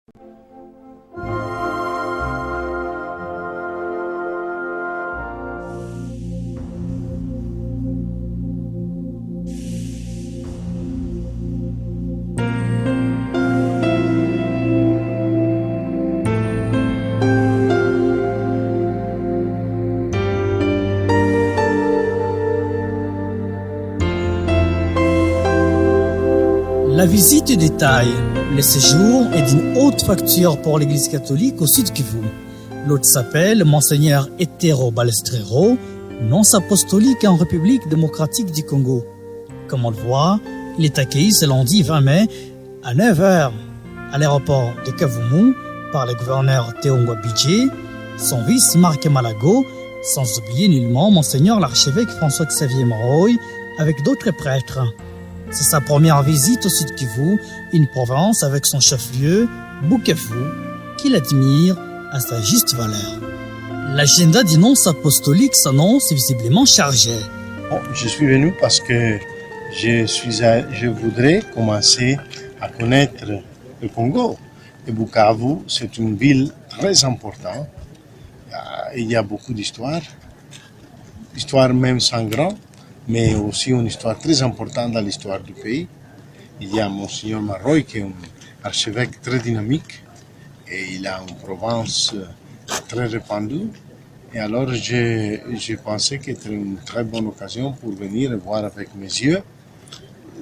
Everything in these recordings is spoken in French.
La visite est détail. Le séjour est d'une haute facture pour l'Église catholique au Sud Kivu. L'hôte s'appelle Monseigneur Etero Balestrero, nonce apostolique en République démocratique du Congo. Comme on le voit, il est accueilli ce lundi 20 mai à 9h à l'aéroport de Kavumu par le gouverneur Théo Ngwabidje, son vice Marc Malago, sans oublier nullement Monseigneur l'archevêque François-Xavier Maroy avec d'autres prêtres. C'est sa première visite au Sud Kivu, une province avec son chef-lieu, Bukavu, qu'il admire à sa juste valeur. L'agenda du nonce apostolique s'annonce visiblement chargé. Je suis venu parce que je voudrais commencer à connaître le Congo. Et Bukavu, c'est une ville très importante. Il y a beaucoup d'histoires, histoire même sans grand, mais aussi une histoire très importante dans l'histoire du pays. Il y a Monseigneur Maroy qui est un archevêque très dynamique et il a une province très répandue. Et alors j'ai pensé que c'était une très bonne occasion pour venir voir avec mes yeux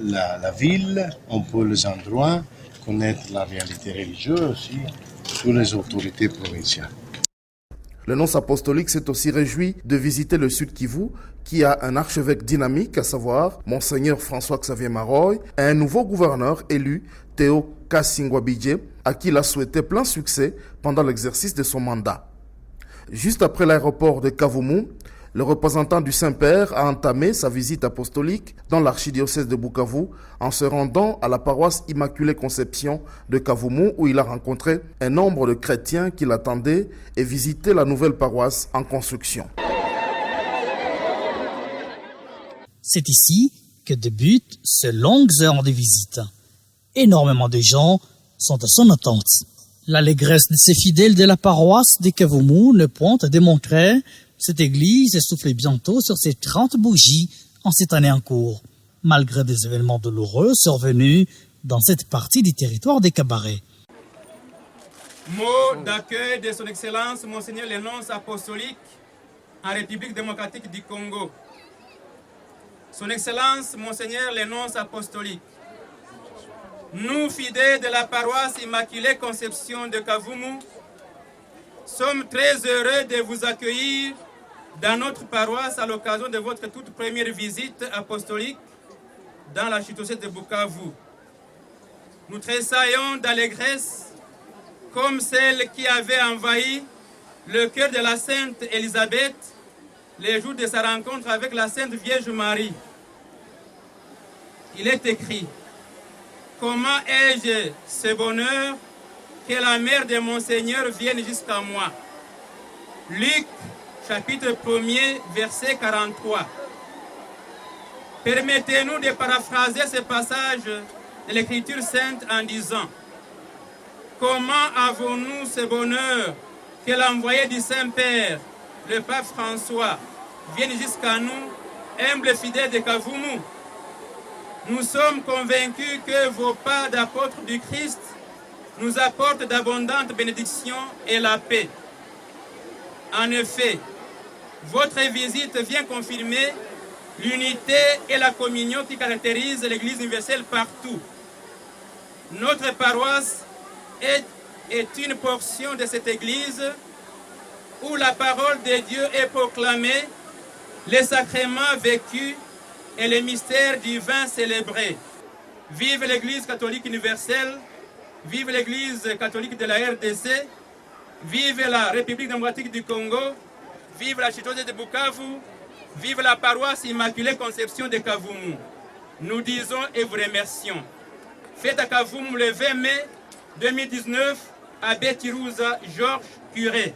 la ville, un peu les endroits, connaître la réalité religieuse aussi, sous les autorités provinciales. Le nonce apostolique s'est aussi réjoui de visiter le Sud Kivu, qui a un archevêque dynamique, à savoir Monseigneur François-Xavier Maroy, et un nouveau gouverneur élu, Théo Ngwabidje, à qui il a souhaité plein succès pendant l'exercice de son mandat. Juste après l'aéroport de Kavumu, le représentant du Saint-Père a entamé sa visite apostolique dans l'archidiocèse de Bukavu en se rendant à la paroisse Immaculée Conception de Kavumu où il a rencontré un nombre de chrétiens qui l'attendaient et visité la nouvelle paroisse en construction. C'est ici que débutent ces longues heures de visite. Énormément de gens sont à son attente. L'allégresse de ces fidèles de la paroisse de Kavumu ne pointe à démontrer. Cette église est soufflée bientôt sur ses 30 bougies en cette année en cours, malgré des événements douloureux survenus dans cette partie du territoire des cabarets. Mot d'accueil de son Excellence Monseigneur le nonce apostolique en République démocratique du Congo. Son Excellence Monseigneur le nonce apostolique, nous fidèles de la paroisse Immaculée Conception de Kavumu, sommes très heureux de vous accueillir dans notre paroisse à l'occasion de votre toute première visite apostolique dans l'archidiocèse de Bukavu. Nous tressaillons d'allégresse comme celle qui avait envahi le cœur de la Sainte Élisabeth les jours de sa rencontre avec la Sainte Vierge Marie. Il est écrit: comment ai-je ce bonheur que la mère de mon Seigneur vienne jusqu'à moi. Luc, chapitre 1er, verset 43. Permettez-nous de paraphraser ce passage de l'Écriture sainte en disant: comment avons-nous ce bonheur que l'envoyé du Saint-Père, le pape François, vienne jusqu'à nous, humbles fidèles de Kavumu? Nous sommes convaincus que vos pas d'apôtres du Christ nous apporte d'abondantes bénédictions et la paix. En effet, votre visite vient confirmer l'unité et la communion qui caractérisent l'Église universelle partout. Notre paroisse est une portion de cette Église où la parole de Dieu est proclamée, les sacrements vécus et les mystères divins célébrés. Vive l'Église catholique universelle! Vive l'Église catholique de la RDC, vive la République démocratique du Congo, vive l'archidiocèse de Bukavu, vive la paroisse Immaculée Conception de Kavumu. Nous disons et vous remercions. Fête à Kavumu le 20 mai 2019, Abbé Tirouza Georges Curé.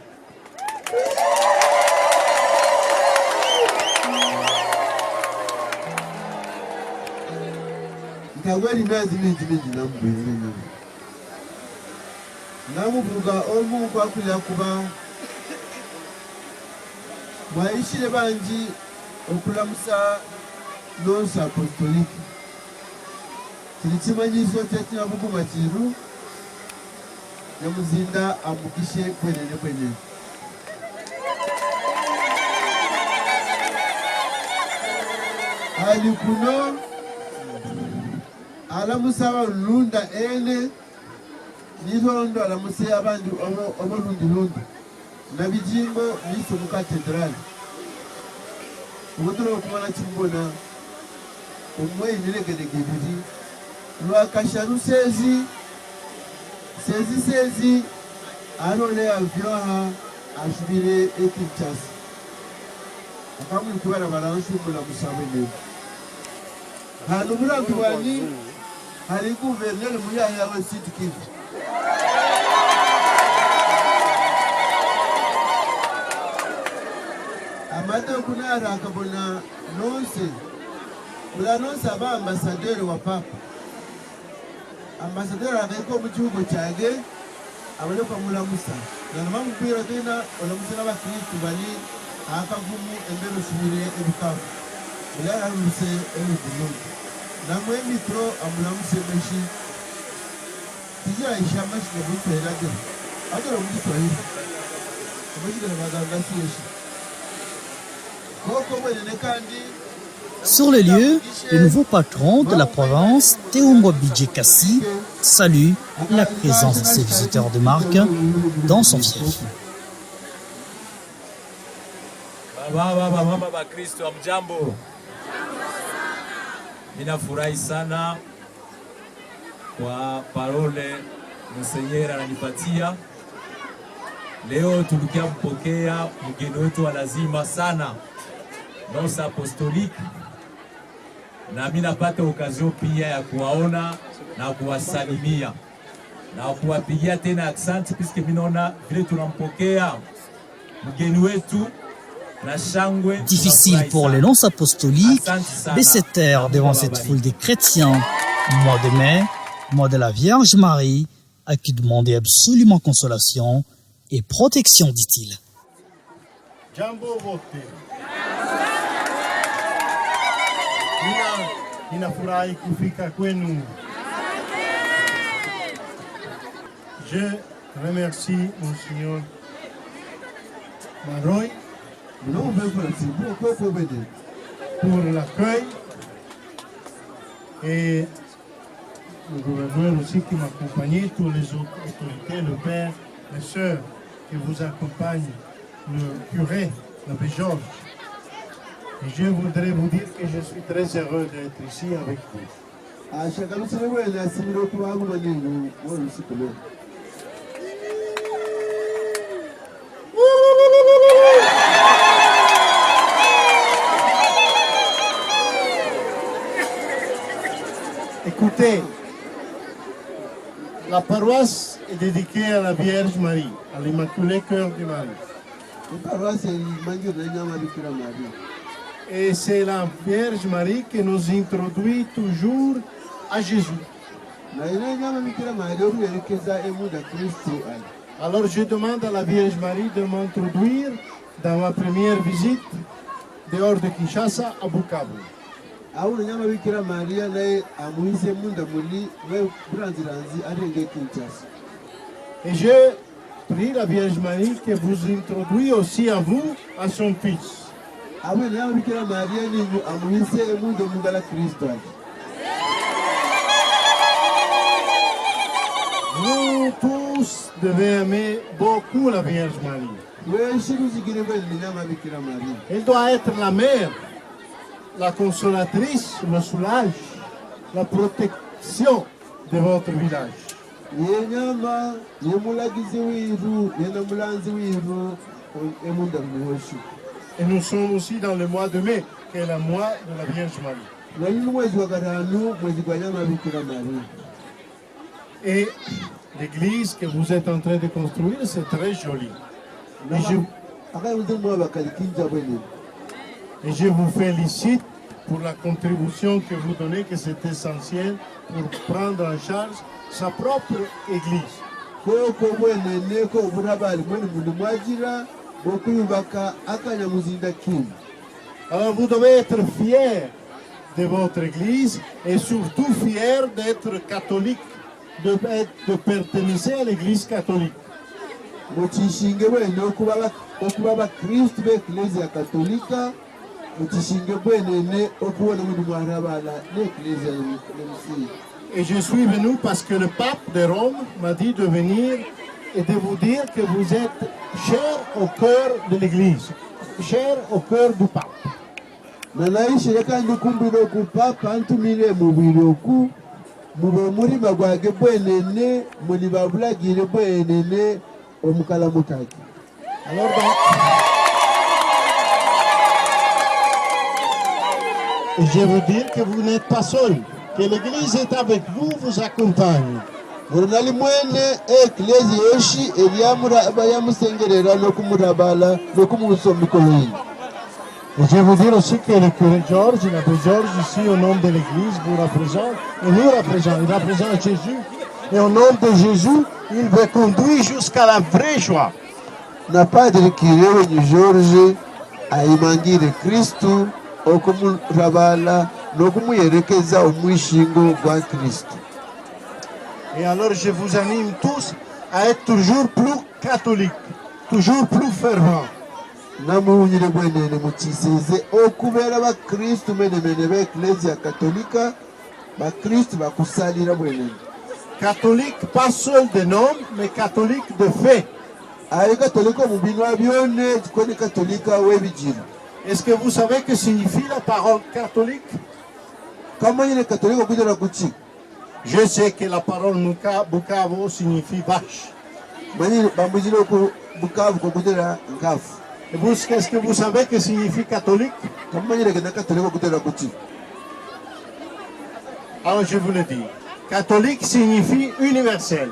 namuvuga omu kwakulira kuba mwayishire banji okulamusa nonsa apostoliki kiri kimanyiso kyekirabuguma kiru nyamuzinda amukishe kwenene kwenene ali kuno alamusaba lunda ene nitondo alamuse abandi obolundi lundi na bijingo niso mu katedrali ubuturo kumana kimbona umwe niregedege biri lwakasharu sezi arole avyoha ashubire ekinchasi akamuri kubara baranshumula musabene hano murantu wani hari guverineri muyaya wa Sud Kivu amade kunara akabona nonse kula nonse aba ambasaderi wa papa ambasaderi akaiko mu gihugu cyage abone kwa mulamusa na namubwira tena olamusa n'abakristo bali akavumu embere ushimire ebukavu yararuse ebugunuka namwe mikro amulamuse meshi tijira ishamashi no butera de adoro mu Kiswahili abajira baganga siyeshi koko mwene kandi. Sur les lieux, le nouveau patron de la province, Théombo Bidjekassi, salue la présence de ses visiteurs de marque dans son fief. Baba Kristo amjambo. Ninafurahi sana kwa parole Monseigneur ananipatia. Leo tulikia mpokea mgeni wetu wa lazima sana, Nonsa Apostolique, na mimi napata okazio pia ya kuwaona na kuwasalimia na kuwapigia tena asante puisque mimi naona vile tunampokea mgeni wetu. Difficile pour les nonces apostoliques de se taire devant cette foule de chrétiens. Mois de mai, mois de la Vierge Marie, à qui demander absolument consolation et protection, dit-il. Jambo wote. Ninafurahi kufika kwenu. Je remercie Monseigneur Maroy pour l'accueil et le gouverneur aussi qui m'accompagnait, tous les autres autorités, le père, les sœurs qui vous accompagnent, le curé, l'abbé Georges. Et je voudrais vous dire que je suis très heureux d'être ici avec vous. Écoutez, la paroisse est dédiée à la Vierge Marie, à l'Immaculé Cœur de Marie. Et c'est la Vierge Marie qui nous introduit toujours à Jésus. Alors je demande à la Vierge Marie de m'introduire dans ma première visite dehors de Kinshasa à Bukavu. Et je prie la Vierge Marie que vous introduise aussi à vous, à son fils. Vous tous devez aimer beaucoup la Vierge Marie. Elle doit être la mère, la consolatrice, le soulage, la protection de votre village. Et nous sommes aussi dans le mois de mai, qui est le mois de la Vierge Marie. Et l'église que vous êtes en train de construire, c'est très joli. Et je vous félicite pour la contribution que vous donnez, que c'est essentiel pour prendre en charge sa propre église. koko bwenene ko burabali mwene mundu mwajira bokuyubaka akanyamuzinda kinu. Alors vous devez être fiers de votre église et surtout fiers d'être catholique, de pertenir à l'église catholique. Muchishinge bwene okuba bakristu b'eklezia katolika, muchishinge bwenene okubona mundu mwarabala n'eklezia y'omusingi. Et je suis venu parce que le pape de Rome m'a dit de venir et de vous dire que vous êtes chers au cœur de l'église, chers au cœur du pape. Nanaishire kandi kumbira oku papa antumire mubiri oku mube muri magwage bwenene muli babulagire bwenene omukala mutaki. Alors je veux dire que vous n'êtes pas seul, que l'église est avec vous, vous accompagne. Murnali mwene eklezi yoshi eliamuraba yamusengerera nokumurabala nokumusomikoloyi. Et je veux dire aussi que le curé Georges, l'abbé Georges ici au nom de l'église vous représente, et nous représente, il représente Jésus. Et au nom de Jésus, il vous conduit jusqu'à la vraie joie. Na padre Kirewe ni George ayimangire Kristu okumurabala nokumuyerekeza omwishingo gwa Kristu. Et alors je vous anime tous à être toujours plus catholiques, toujours plus fervents. Namunyire bwenene mukiseze okubera bakristu menemene b'eklezia katolika bakristu bakusalira bwenene. Catholique pas seul de nom, mais catholique de fait. Ayi katolika mubinwa byone kone katolika webijira. Est-ce que vous savez que signifie la parole catholique? Kama yine katolika kujira kuchi. Je sais que la parole Bukavu signifie vache. Mani bamujira ku Bukavu ko kujira ngafu. Et vous, qu'est-ce que vous savez que signifie catholique? Kama yine kana katolika kujira kuchi. Alors je vous le dis. Catholique signifie universel.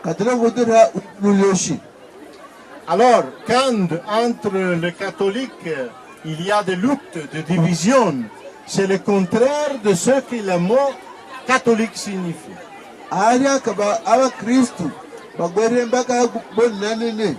Katolika kujira mulyoshi. Alors, quand entre les catholiques il y a des luttes, des divisions, c'est le contraire de ce que le mot catholique signifie. Ali akaba abakristu bagwere mbaka bonanene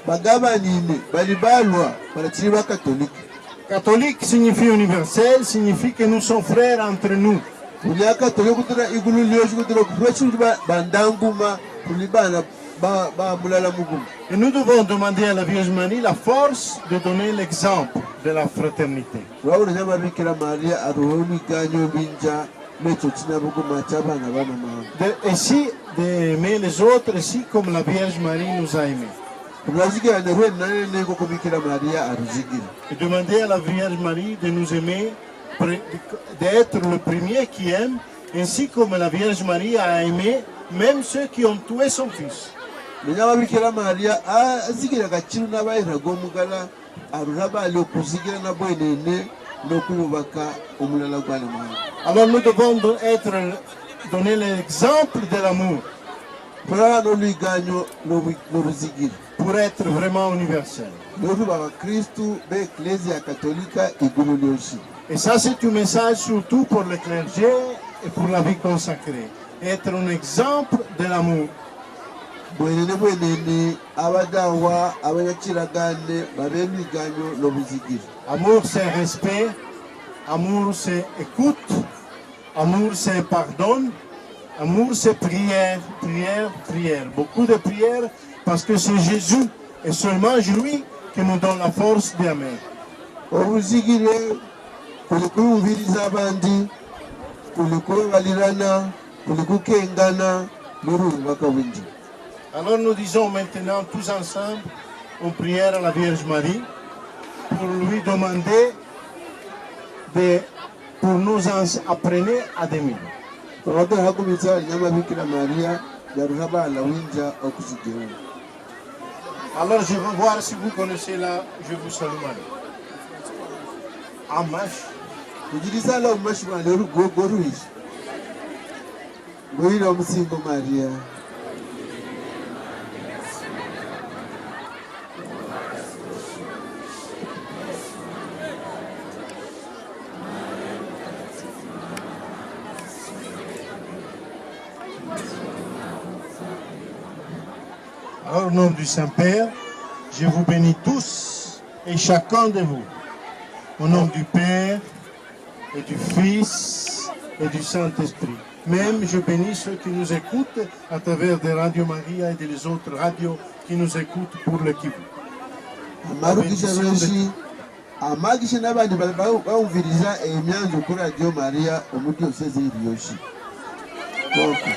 bagabanine balibalwa barakiri bakatolika. Catholique signifie universel, signifie que nous sommes frères entre nous. Ulia katolika kutira igulu lyoshi kutira kufachu bandanguma kulibana ba mulala mugum. Et nous devons demander à la Vierge Marie la force de donner l'exemple de la fraternité. Wabula nyama Bikira Maria aruhoni ganyo binja mecho china buguma chabana bana mama. Ainsi d'aimer les autres, ainsi comme la Vierge Marie nous a aimés. Kunazigira nerwe nane ko Bikira Maria aruzigira. Et demander à la Vierge Marie de nous aimer, d'être le premier qui aime, ainsi comme la Vierge Marie a aimé même ceux qui ont tué son fils. Nyama Bikira Maria azigira gachiru nabayira gomugala arurabali okuzigira na bwenene nokuyubaka omulala gwale mwana. Alors nous devons donner l'exemple de l'amour pour être vraiment universel. Et ça c'est un message surtout pour le clergé et pour la vie consacrée. Être un exemple de l'amour. Amour c'est respect, amour c'est écoute, amour c'est pardon, amour c'est prière, prière, prière. Beaucoup de prières parce que c'est Jésus et seulement lui qui nous donne la force d'aimer. Alors nous disons maintenant tous ensemble une prière à la Vierge Marie pour lui demander pour nous apprendre à aimer. Alors je veux voir si vous connaissez là, je vous salue Marie. Amash. Maria. Alors, au nom du Saint-Père, je vous bénis tous et chacun de vous. Au nom du Père et du Fils et du Saint-Esprit. Même je bénis ceux qui nous écoutent à travers des radios Maria et des autres radios qui nous écoutent pour le Kivu. amagisha n'abandi bawumviriza emyanjo kuri radiyo mariya umuti useze iriyoshi koko.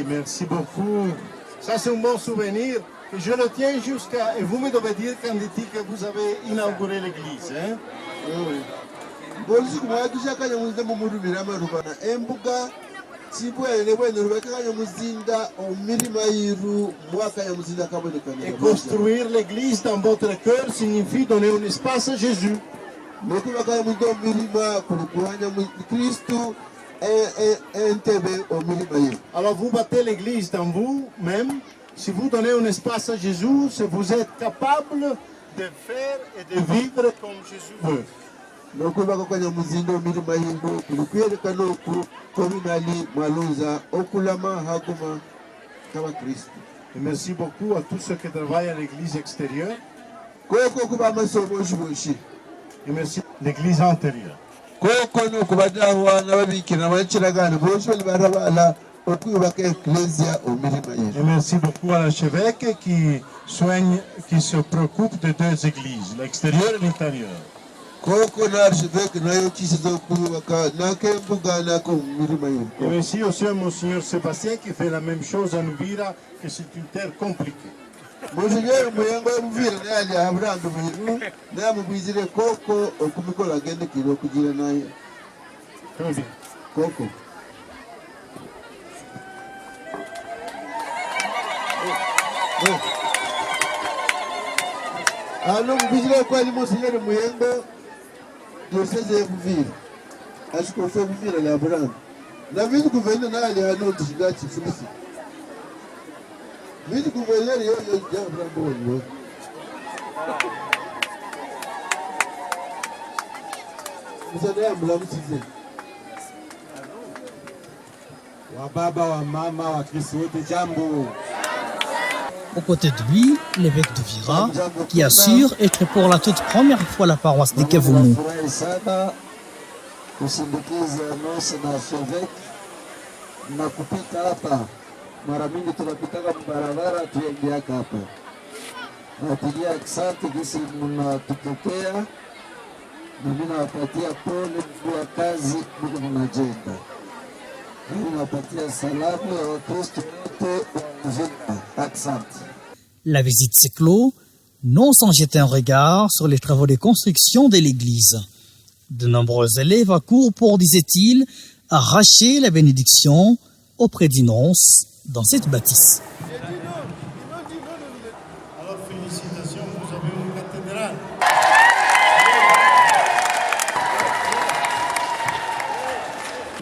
Merci beaucoup. Ça, c'est un bon souvenir. Je le tiens jusqu'à... Et vous me devez dire quand dit que vous avez inauguré l'église. Hein? Oui. Bolisi kumwagisha kanya muzinda mumurumira marubana embuga sibwene bwene rubakanya muzinda omirima yiru mwaka ya muzinda kabonekana. Et construire l'église dans votre cœur signifie donner un espace à Jésus. Nokubakanya muzinda omirima kurukuhanya mu Kristo. Alors vous battez l'église dans vous-même. Si vous donnez un espace à Jésus, vous êtes capable de faire et de vivre comme Jésus veut. Et merci beaucoup à tous ceux qui travaillent à l'église extérieure. Et merci à l'église intérieure. Et merci beaucoup à l'archevêque qui se préoccupe de deux églises, l'extérieur et l'intérieur. Et merci aussi à Monseigneur Sébastien qui fait la même chose à Nouvira, que c'est une terre compliquée. Monseigneur Muyengo Muvira naye aburandu bintu namubizire koko okumikola agende kiro kugira naye koko ano mubizire ko ali Monseigneur Muyengo diocese ya Muvira asikofe Muvira la aburandu na vitu kuvenda naye hano tishigachi sibisi Vite gouverneur yo ya bravo. Vous allez à Mlamsize. Wa baba wa mama wa Kristo wote jambo. Aux côtés de lui, l'évêque de Vira, qui assure être pour la toute première fois la paroisse de Kavumu. Mara mingi tunapitaka barabara tuendeaka hapa. Napigia asante kisi mnatupokea na mimi nawapatia pole kwa kazi mko mnajenga. Mimi nawapatia salamu ya Wakristo wote wa Vira. Asante. La visite s'est clos, non sans jeter un regard sur les travaux de construction de l'église. De nombreux élèves accourent pour, disait-il, arracher la bénédiction auprès d'une nonce dans cette bâtisse. Alors félicitations, vous avez une cathédrale.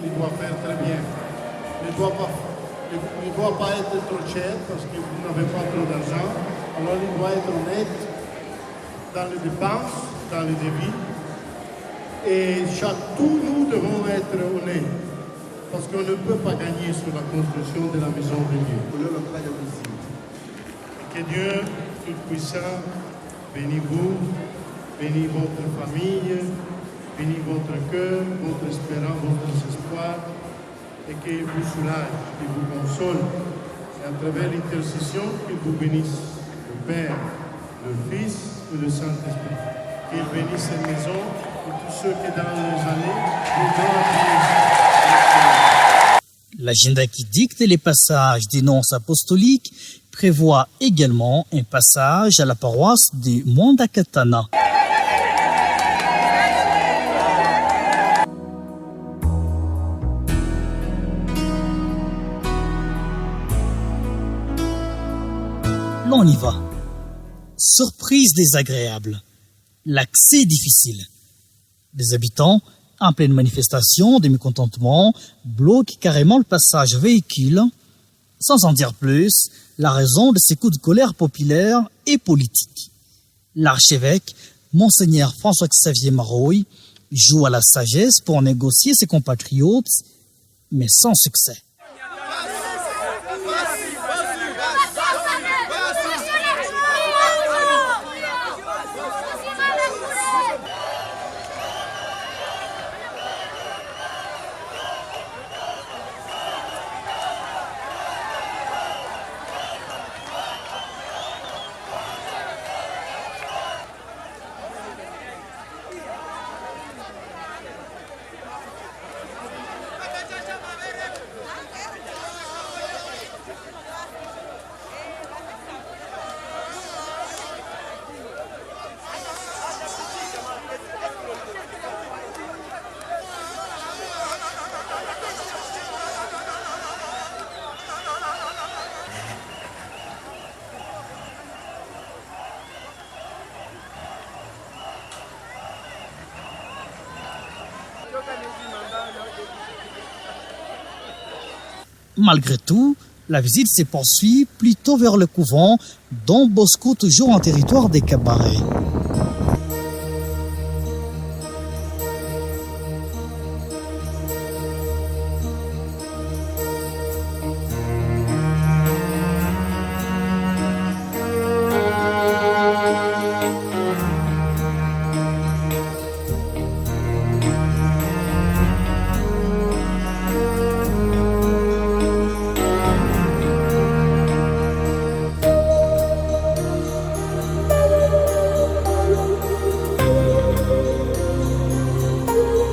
Il doit faire très bien. Il ne doit pas être trop cher parce que vous n'avez pas trop d'argent. Alors il doit être honnête dans les dépenses, dans les débits. Et tous nous devons être honnêtes. Parce qu'on ne peut pas gagner sur la construction de la maison de Dieu. Et que Dieu Tout-Puissant bénisse vous, bénisse votre famille, bénisse votre cœur, votre espérance, votre espoir, et qu'il vous soulage, qu'il vous console, et à travers l'intercession, qu'il vous bénisse, le Père, le Fils et le Saint-Esprit. Qu'il bénisse cette maison et tous ceux qui dans les années nous donnent. L'agenda qui dicte les passages des nonces apostoliques prévoit également un passage à la paroisse de Mwandakatana. L'on y va. Surprise désagréable. L'accès difficile. Des habitants en pleine manifestation de mécontentement, bloque carrément le passage véhicule. Sans en dire plus, la raison de ces coups de colère populaire et politique. L'archevêque, Monseigneur François-Xavier Maroy, joue à la sagesse pour négocier ses compatriotes, mais sans succès. Malgré tout, la visite se poursuit plutôt vers le couvent, dont Bosco toujours en territoire des cabarets.